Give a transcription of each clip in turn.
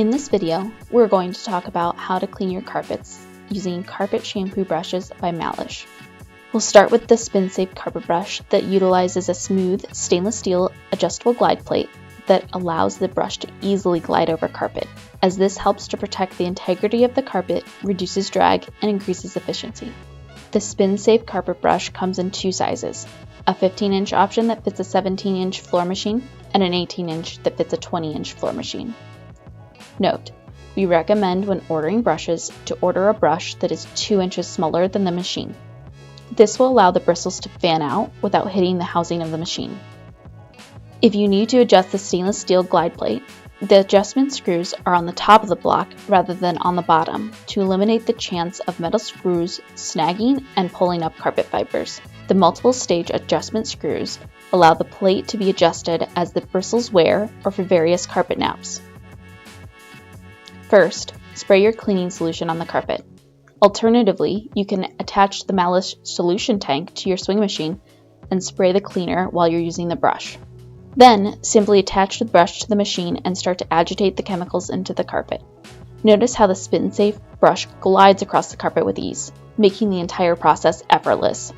In this video, we're going to talk about how to clean your carpets using carpet shampoo brushes by Malish. We'll start with the Spinsafe Carpet Brush that utilizes a smooth stainless steel adjustable glide plate that allows the brush to easily glide over carpet, as this helps to protect the integrity of the carpet, reduces drag, and increases efficiency. The Spinsafe Carpet Brush comes in two sizes, a 15-inch option that fits a 17-inch floor machine and an 18-inch that fits a 20-inch floor machine. Note, we recommend when ordering brushes to order a brush that is 2 inches smaller than the machine. This will allow the bristles to fan out without hitting the housing of the machine. If you need to adjust the stainless steel glide plate, the adjustment screws are on the top of the block rather than on the bottom to eliminate the chance of metal screws snagging and pulling up carpet fibers. The multiple stage adjustment screws allow the plate to be adjusted as the bristles wear or for various carpet naps. First, spray your cleaning solution on the carpet. Alternatively, you can attach the Malish solution tank to your swing machine and spray the cleaner while you're using the brush. Then, simply attach the brush to the machine and start to agitate the chemicals into the carpet. Notice how the Spinsafe brush glides across the carpet with ease, making the entire process effortless.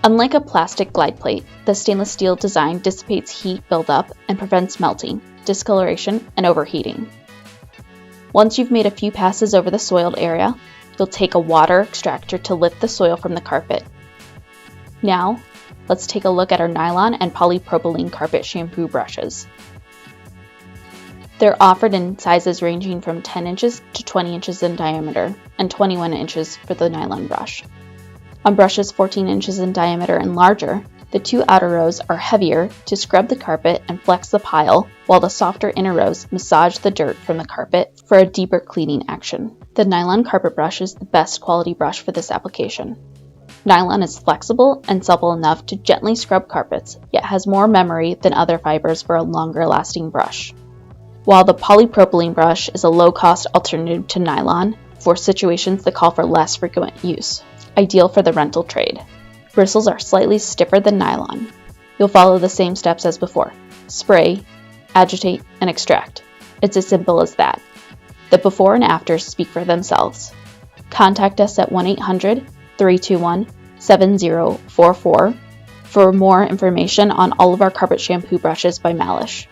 Unlike a plastic glide plate, the stainless steel design dissipates heat buildup and prevents melting, discoloration, and overheating. Once you've made a few passes over the soiled area, you'll take a water extractor to lift the soil from the carpet. Now, let's take a look at our nylon and polypropylene carpet shampoo brushes. They're offered in sizes ranging from 10 inches to 20 inches in diameter and 21 inches for the nylon brush. On brushes 14 inches in diameter and larger, the two outer rows are heavier to scrub the carpet and flex the pile, while the softer inner rows massage the dirt from the carpet for a deeper cleaning action. The Nylon Carpet Brush is the best quality brush for this application. Nylon is flexible and supple enough to gently scrub carpets, yet has more memory than other fibers for a longer lasting brush. While the polypropylene brush is a low-cost alternative to nylon for situations that call for less frequent use, ideal for the rental trade. Bristles are slightly stiffer than nylon. You'll follow the same steps as before. Spray, agitate, and extract. It's as simple as that. The before and afters speak for themselves. Contact us at 1-800-321-7044 for more information on all of our carpet shampoo brushes by Malish.